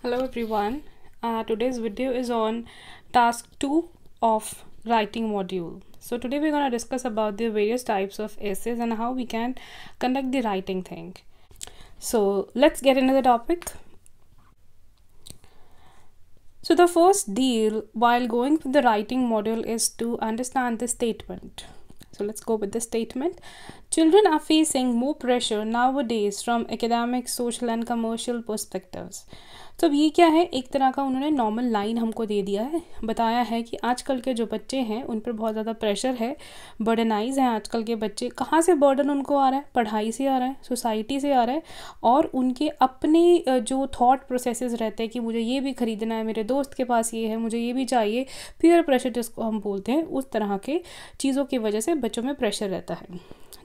Hello everyone. Today's video is on task 2 of writing module. So today we're going to discuss about the various types of essays and how we can conduct the writing thing. So let's get into the topic. So the first deal while going through the writing module is to understand the statement. So let's go with the statement. Children are facing more pressure nowadays from academic, social and commercial perspectives. तो अब ये क्या है, एक तरह का उन्होंने normal line हमको दे दिया है, बताया है कि आजकल के जो बच्चे हैं उन पर बहुत ज़्यादा प्रेशर है, बर्डनाइज हैं आजकल के बच्चे. कहाँ से बर्डन उनको आ रहा है? पढ़ाई से आ रहा है, सोसाइटी से आ रहा है, और उनके अपने जो थॉट प्रोसेसेस रहते हैं कि मुझे ये भी ख़रीदना है, मेरे दोस्त के पास ये है, मुझे ये भी चाहिए, पीयर प्रेशर जिसको हम बोलते हैं, उस तरह के चीज़ों की वजह से बच्चों में प्रेशर रहता है.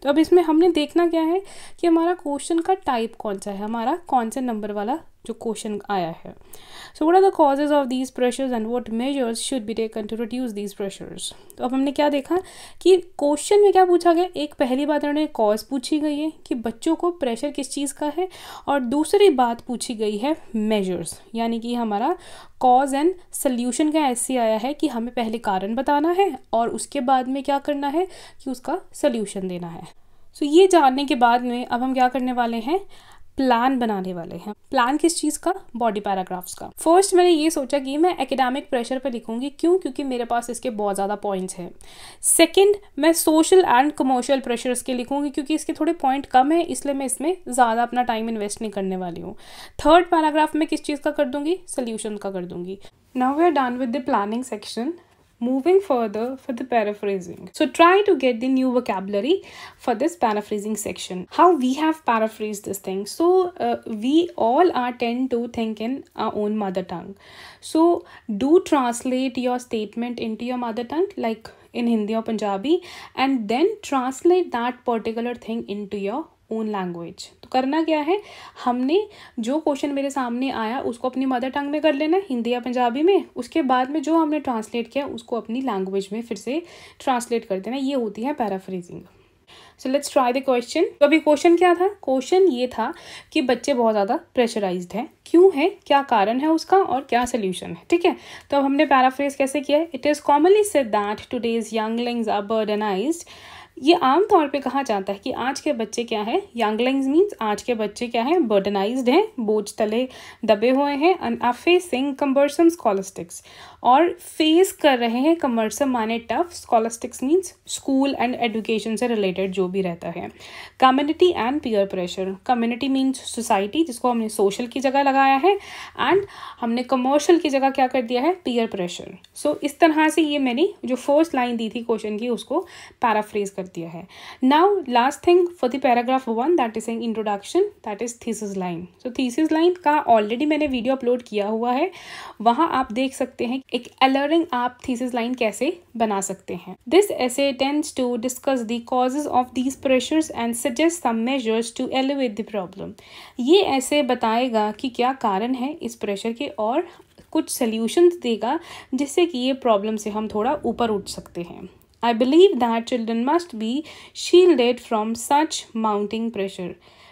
तो अब इसमें हमने देखना क्या है कि हमारा क्वेश्चन का टाइप कौन सा है, हमारा कौन से नंबर वाला जो क्वेश्चन आया है. So what are the causes of these pressures and what measures should be taken to reduce these pressures. तो अब हमने क्या देखा कि क्वेश्चन में क्या पूछा गया. एक पहली बात उन्होंने कॉज पूछी गई है कि बच्चों को प्रेशर किस चीज़ का है, और दूसरी बात पूछी गई है मेजर्स, यानी कि हमारा कॉज एंड सल्यूशन का ऐसे आया है कि हमें पहले कारण बताना है और उसके बाद में क्या करना है कि उसका सल्यूशन देना है. सो ये जानने के बाद में अब हम क्या करने वाले हैं, प्लान बनाने वाले हैं. प्लान किस चीज़ का? बॉडी पैराग्राफ्स का. फर्स्ट मैंने ये सोचा कि मैं एकेडमिक प्रेशर पे लिखूंगी. क्यों? क्योंकि मेरे पास इसके बहुत ज़्यादा पॉइंट्स हैं. सेकंड, मैं सोशल एंड कमर्शियल प्रेशर्स के लिखूंगी क्योंकि इसके थोड़े पॉइंट कम है, इसलिए मैं इसमें ज़्यादा अपना टाइम इन्वेस्ट नहीं करने वाली हूँ. थर्ड पैराग्राफ में किस चीज़ का कर दूंगी? सोल्यूशन का कर दूंगी. Now we are done with the planning section. Moving further for the paraphrasing. So try to get the new vocabulary for this paraphrasing section. How we have paraphrased this thing. So we all are tend to think in our own mother tongue. So do translate your statement into your mother tongue, like in Hindi or Punjabi, and then translate that particular thing into your own language. तो करना क्या है, हमने जो question मेरे सामने आया उसको अपनी मदर टंग में कर लेना है, हिंदी या पंजाबी में. उसके बाद में जो हमने ट्रांसलेट किया उसको अपनी लैंग्वेज में फिर से ट्रांसलेट कर देना. ये होती है paraphrasing. So let's try the question. तो अभी क्वेश्चन क्या था? क्वेश्चन ये था कि बच्चे बहुत ज़्यादा प्रेशराइज्ड हैं. क्यों है, क्या कारण है उसका, और क्या सोल्यूशन है. ठीक है, तो अब हमने पैराफ्रेज कैसे किया है. It is commonly said that today's younglings are burdenised. ये आम तौर पे कहा जाता है कि आज के बच्चे क्या है, यंगलिंग्स मीन्स आज के बच्चे क्या है, बर्डनाइज्ड हैं, बोझ तले दबे हुए हैं, and are facing cumbersome scholastics, और फेस कर रहे हैं कमर्सम माने tough, scholastics means school and education से रिलेटेड जो भी रहता है. Community and peer pressure. Community means society, जिसको हमने सोशल की जगह लगाया है, एंड हमने कमर्शियल की जगह क्या कर दिया है, पीयर प्रेशर. सो इस तरह से ये मैंने जो फर्स्ट लाइन दी थी क्वेश्चन की उसको पैराफ्रेज कर दिया है. Now last thing for the paragraph 1, that is an introduction, that is thesis line. So thesis line का ऑलरेडी मैंने वीडियो अपलोड किया हुआ है, वहाँ आप देख सकते हैं एक अलरिंग आप थीसिस लाइन कैसे बना सकते हैं. This essay tends to discuss the causes of these pressures and suggest some measures to elevate the problem. ये ऐसे बताएगा कि क्या कारण है इस प्रेशर के और कुछ सल्यूशंस देगा जिससे कि ये प्रॉब्लम से हम थोड़ा ऊपर उठ सकते हैं. I believe that children must be shielded from such mounting pressure.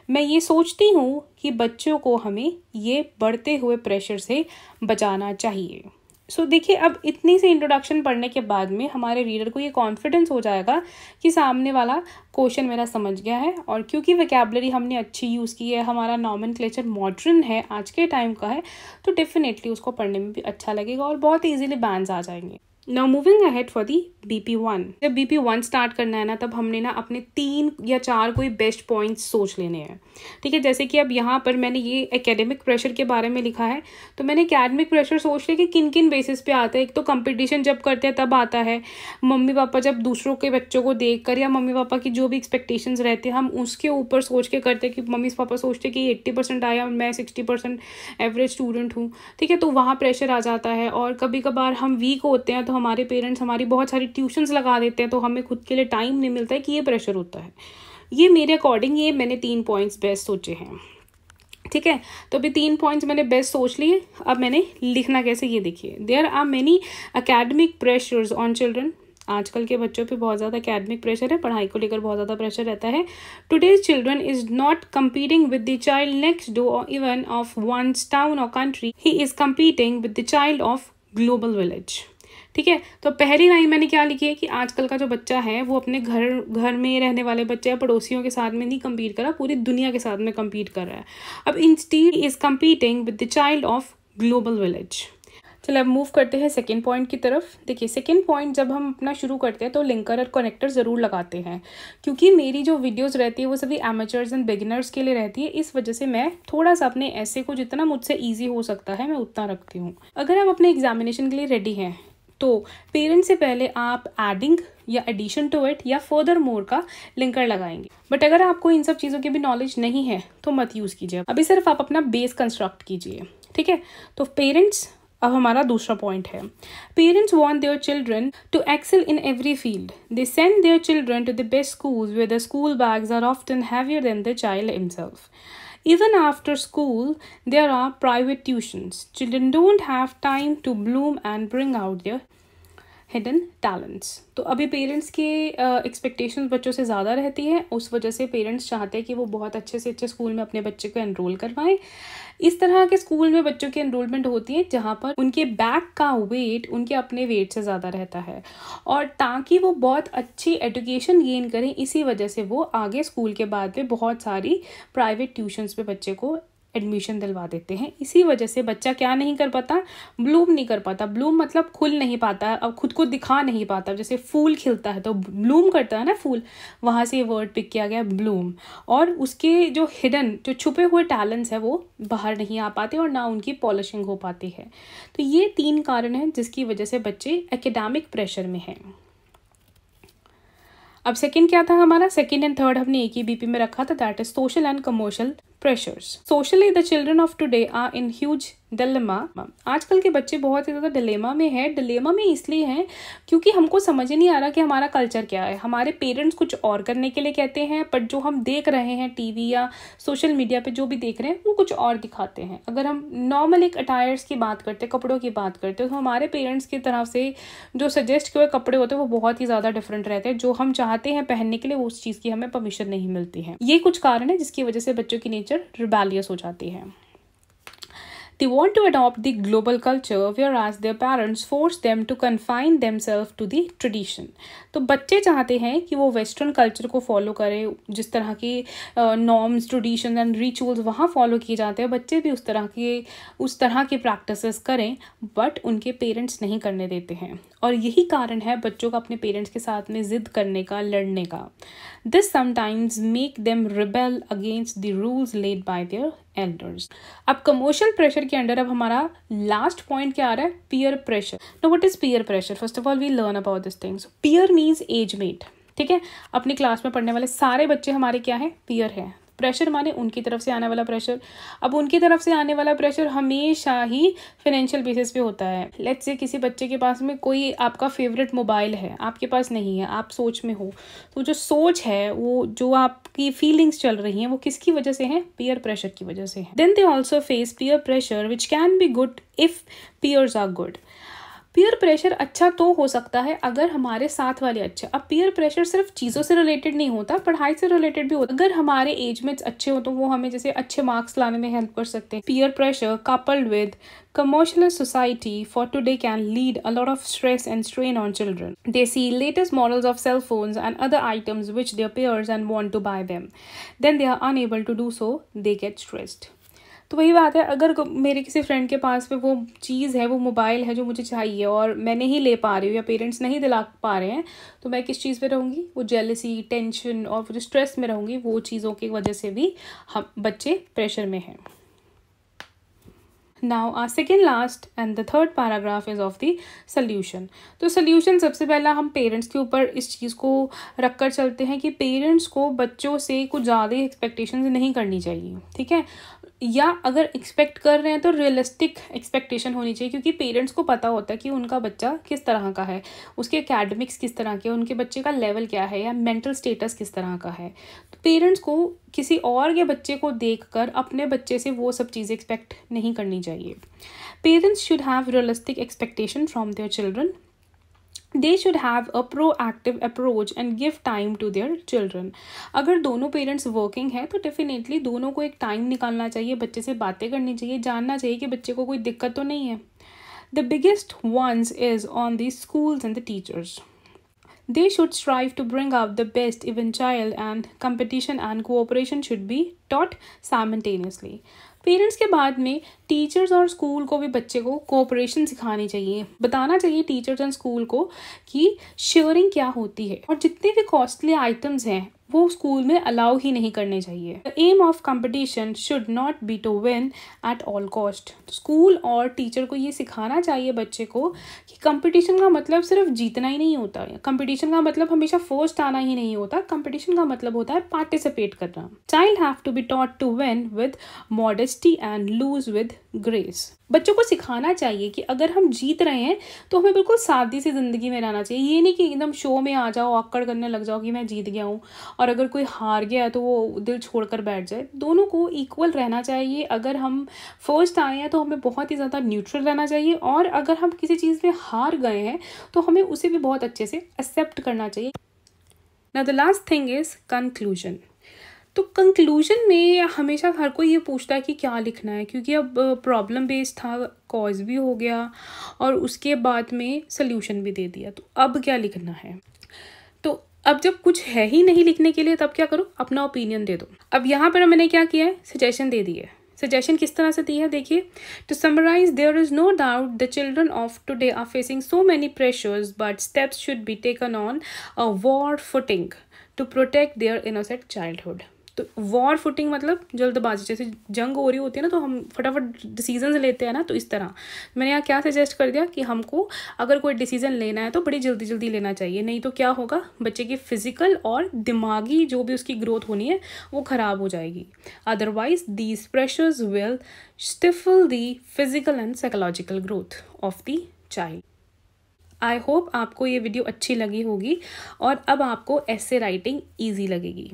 मैं ये सोचती हूँ कि बच्चों को हमें ये बढ़ते हुए प्रेशर से बचाना चाहिए. सो देखिए, अब इतनी सी इंट्रोडक्शन पढ़ने के बाद में हमारे रीडर को ये कॉन्फिडेंस हो जाएगा कि सामने वाला क्वेश्चन मेरा समझ गया है, और क्योंकि वोकैबुलरी हमने अच्छी यूज़ की है, हमारा नॉमेनक्लेचर मॉडर्न है, आज के टाइम का है, तो डेफिनेटली उसको पढ़ने में भी अच्छा लगेगा और बहुत ईजिली बैंड्स आ जाएंगे. Now moving ahead for the BP1. जब BP1 स्टार्ट करना है ना, तब हमने ना अपने 3 या 4 कोई बेस्ट पॉइंट्स सोच लेने हैं. ठीक है, जैसे कि अब यहाँ पर मैंने ये एकेडमिक प्रेशर के बारे में लिखा है, तो मैंने एकेडमिक प्रेशर सोच लिया कि किन किन बेसिस पे आता है. एक तो कंपटीशन जब करते हैं तब आता है, मम्मी पापा जब दूसरों के बच्चों को देख कर, या मम्मी पापा की जो भी एक्सपेक्टेशंस रहते हैं हम उसके ऊपर सोच के करते हैं कि मम्मी पापा सोचते हैं कि 80% आया और मैं 60% एवरेज स्टूडेंट हूँ. ठीक है, तो वहाँ प्रेशर आ जाता है. और कभी कभार हम वीक होते हैं तो हमारे पेरेंट्स हमारी बहुत सारी ट्यूशन्स लगा देते हैं, तो हमें खुद के लिए टाइम नहीं मिलता है, कि ये प्रेशर होता है. ये मेरे अकॉर्डिंग ये मैंने 3 पॉइंट्स बेस्ट सोचे हैं. ठीक है, तो अभी 3 पॉइंट्स मैंने बेस्ट सोच लिए. अब मैंने लिखना कैसे, ये देखिए. There are many academic pressures on children. आजकल के बच्चों पे बहुत ज़्यादा एकेडमिक प्रेशर है, पढ़ाई को लेकर बहुत ज़्यादा प्रेशर रहता है. Today's children is not competing with the child next door और इवन ऑफ वंस टाउन और country, he is competing with the child of global village. ठीक है, तो पहली लाइन मैंने क्या लिखी है कि आजकल का जो बच्चा है वो अपने घर में रहने वाले बच्चे या पड़ोसियों के साथ में नहीं compete कर रहा, पूरी दुनिया के साथ में compete कर रहा है. अब instead is competing with the child of global village. चलो अब मूव करते हैं सेकेंड पॉइंट की तरफ. देखिए सेकेंड पॉइंट जब हम अपना शुरू करते हैं तो लिंकर और कनेक्टर ज़रूर लगाते हैं, क्योंकि मेरी जो वीडियोस रहती है वो सभी एमेचर्स एंड बिगिनर्स के लिए रहती है. इस वजह से मैं थोड़ा सा अपने ऐसे को जितना मुझसे ईजी हो सकता है मैं उतना रखती हूँ. अगर आप अपने एग्जामिनेशन के लिए रेडी हैं तो पेरेंट्स से पहले आप एडिंग या एडिशन टू इट या फर्दर मोर का लिंकर लगाएंगे. बट अगर आपको इन सब चीज़ों की भी नॉलेज नहीं है तो मत यूज़ कीजिए. अभी सिर्फ आप अपना बेस कंस्ट्रक्ट कीजिए. ठीक है, तो पेरेंट्स, अब हमारा दूसरा पॉइंट है. Parents want their children to excel in every field. They send their children to the best schools where the school bags are often heavier than the child himself. Even after school, there are private tuitions. Children don't have time to bloom and bring out their hidden talents. तो अभी parents के expectations बच्चों से ज़्यादा रहती है, उस वजह से पेरेंट्स चाहते हैं कि वो बहुत अच्छे से अच्छे स्कूल में अपने बच्चे को एनरोल करवाएं. इस तरह के स्कूल में बच्चों की एनरोलमेंट होती है जहाँ पर उनके बैग का वेट उनके अपने वेट से ज़्यादा रहता है, और ताकि वो बहुत अच्छी एजुकेशन गेन करें इसी वजह से वो आगे स्कूल के बाद में बहुत सारी प्राइवेट ट्यूशन्स पे बच्चे को एडमिशन दिलवा देते हैं. इसी वजह से बच्चा क्या नहीं कर पाता, ब्लूम नहीं कर पाता. ब्लूम मतलब खुल नहीं पाता, अब खुद को दिखा नहीं पाता. जैसे फूल खिलता है तो ब्लूम करता है ना फूल, वहाँ से ये वर्ड पिक किया गया ब्लूम. और उसके जो हिडन जो छुपे हुए टैलेंट्स है वो बाहर नहीं आ पाते और ना उनकी पॉलिशिंग हो पाती है. तो ये 3 कारण हैं जिसकी वजह से बच्चे एकेडमिक प्रेशर में हैं. अब सेकंड क्या था हमारा, सेकंड एंड थर्ड हमने एक ही बीपी में रखा था, that is social and commercial pressures. Socially, the children of today are in huge dilemma. आजकल के बच्चे बहुत ही ज़्यादा डिलेमा में है. डिलेमा में इसलिए हैं क्योंकि हमको समझ ही नहीं आ रहा कि हमारा कल्चर क्या है. हमारे पेरेंट्स कुछ और करने के लिए कहते हैं, बट जो हम देख रहे हैं टीवी या सोशल मीडिया पे जो भी देख रहे हैं वो कुछ और दिखाते हैं. अगर हम नॉर्मल एक अटायर्स की बात करते हैं, कपड़ों की बात करते हैं, तो हमारे पेरेंट्स की तरफ से जो सजेस्ट किए हुए कपड़े होते हैं वो बहुत ही ज़्यादा डिफरेंट रहते हैं. जो हम चाहते हैं पहनने के लिए उस चीज़ की हमें परमिशन नहीं मिलती है. ये कुछ कारण है जिसकी वजह से बच्चों की रिबेलियस हो जाती है. They want to adopt the global culture, whereas their parents force them to confine themselves to the tradition. तो बच्चे चाहते हैं कि वो वेस्टर्न कल्चर को फॉलो करें, जिस तरह की नॉर्म्स, ट्रेडिशन एंड रिचुअल्स वहाँ फॉलो किए जाते हैं, बच्चे भी उस तरह की प्रैक्टिसेस करें, बट उनके पेरेंट्स नहीं करने देते हैं. और यही कारण है बच्चों का अपने पेरेंट्स के साथ में जिद करने का, लड़ने का. This sometimes make them rebel against the rules laid by their elders. अब कमर्शियल प्रेशर के अंडर अब हमारा लास्ट पॉइंट क्या आ रहा है, peer pressure. Know what is peer pressure? First of all we learn about this things. Peer means age mate. ठीक है, अपनी क्लास में पढ़ने वाले सारे बच्चे हमारे क्या है, पीयर है. प्रेशर माने उनकी तरफ से आने वाला प्रेशर. अब उनकी तरफ से आने वाला प्रेशर हमेशा ही फाइनेंशियल बेसिस पे होता है. लेट्स से किसी बच्चे के पास में कोई आपका फेवरेट मोबाइल है, आपके पास नहीं है, आप सोच में हो, तो जो सोच है, वो जो आपकी फीलिंग्स चल रही हैं, वो किसकी वजह से है, पीयर प्रेशर की वजह से है. Then they also face peer pressure which can be good if peers are good. Peer pressure अच्छा तो हो सकता है अगर हमारे साथ वाले अच्छे. अब पीयर प्रेशर सिर्फ चीज़ों से रिलेटेड नहीं होता, पढ़ाई से रिलेटेड भी होता. अगर हमारे एजमेट्स अच्छे हो तो वो हमें जैसे अच्छे मार्क्स लाने में हेल्प कर सकते हैं. Peer pressure coupled with commercial society for today can lead a lot of stress and strain on children. They see latest models of cell phones and other items which their peers and want to buy them. Then they are unable to do so. They get stressed. तो वही बात है, अगर मेरे किसी friend के पास में वो चीज़ है, वो मोबाइल है जो मुझे चाहिए और मैं नहीं ले पा रही हूँ या पेरेंट्स नहीं दिला पा रहे हैं, तो मैं किस चीज़ पे रहूँगी, वो जेलसी, टेंशन और जो स्ट्रेस में रहूँगी. वो चीज़ों की वजह से भी हम बच्चे प्रेशर में हैं. Now our second last and the third paragraph is of the solution. तो solution सबसे पहला हम पेरेंट्स के ऊपर इस चीज़ को रख कर चलते हैं कि पेरेंट्स को बच्चों से कुछ ज़्यादा एक्सपेक्टेशंस नहीं करनी चाहिए. ठीक है, या अगर एक्सपेक्ट कर रहे हैं तो रियलिस्टिक एक्सपेक्टेशन होनी चाहिए, क्योंकि पेरेंट्स को पता होता है कि उनका बच्चा किस तरह का है, उसके एकेडमिक्स किस तरह के, उनके बच्चे का लेवल क्या है या मेंटल स्टेटस किस तरह का है. तो पेरेंट्स को किसी और के बच्चे को देखकर अपने बच्चे से वो सब चीज़ें एक्सपेक्ट नहीं करनी चाहिए. Parents should have realistic expectation from their children. They should have a proactive approach and give time to their children. अगर दोनों पेरेंट्स वर्किंग है तो डेफिनेटली दोनों को एक टाइम निकालना चाहिए, बच्चे से बातें करनी चाहिए, जानना चाहिए कि बच्चे को कोई दिक्कत तो नहीं है। The biggest ones is on the schools and the teachers. They should strive to bring out the best in child, and competition and cooperation should be taught simultaneously. Parents के बाद में टीचर्स और स्कूल को भी बच्चे को cooperation सिखानी चाहिए, बताना चाहिए टीचर्स एंड स्कूल को कि शेयरिंग क्या होती है, और जितने भी कॉस्टली आइटम्स हैं वो स्कूल में अलाउ ही नहीं करने चाहिए। The aim of competition should not be to win at all cost. School और टीचर को ये सिखाना चाहिए बच्चे को कि कंपटीशन का मतलब सिर्फ जीतना ही नहीं होता है, कंपटीशन का मतलब हमेशा फर्स्ट आना ही नहीं होता, कंपटीशन का मतलब होता है पार्टिसिपेट करना। Child have to be taught to win with modesty and lose with grace. बच्चों को सिखाना चाहिए कि अगर हम जीत रहे हैं तो हमें बिल्कुल सादी सी ज़िंदगी में रहना चाहिए। ये नहीं कि एकदम शो में आ जाओ, आकड़ करने लग जाओ कि मैं जीत गया हूँ, और अगर कोई हार गया है तो वो दिल छोड़कर बैठ जाए। दोनों को इक्वल रहना चाहिए। अगर हम फर्स्ट आए हैं तो हमें बहुत ही ज़्यादा न्यूट्रल रहना चाहिए, और अगर हम किसी चीज़ में हार गए हैं तो हमें उसे भी बहुत अच्छे से एक्सेप्ट करना चाहिए। Now the last thing is conclusion. तो कंक्लूजन में हमेशा हर कोई ये पूछता है कि क्या लिखना है, क्योंकि अब प्रॉब्लम बेस्ड था, कॉज भी हो गया और उसके बाद में सल्यूशन भी दे दिया, तो अब क्या लिखना है। तो अब जब कुछ है ही नहीं लिखने के लिए तब क्या करो, अपना ओपिनियन दे दो। अब यहाँ पर मैंने क्या किया है, सजेशन दे दी है। सजेशन किस तरह से दी है, देखिए। To summarise, there is no doubt the children of today are facing so many pressures, but steps should be taken on a war footing to protect their innocent childhood. तो war footing मतलब जल्दबाजी, जैसे जंग हो रही होती है ना तो हम फटाफट डिसीजन लेते हैं ना, तो इस तरह मैंने यहाँ क्या सजेस्ट कर दिया कि हमको अगर कोई डिसीजन लेना है तो बड़ी जल्दी जल्दी लेना चाहिए, नहीं तो क्या होगा, बच्चे की फिजिकल और दिमागी जो भी उसकी ग्रोथ होनी है वो ख़राब हो जाएगी। Otherwise these pressures will stifle the physical and psychological growth of the child. I hope आपको ये वीडियो अच्छी लगी होगी और अब आपको ऐसे राइटिंग ईजी लगेगी।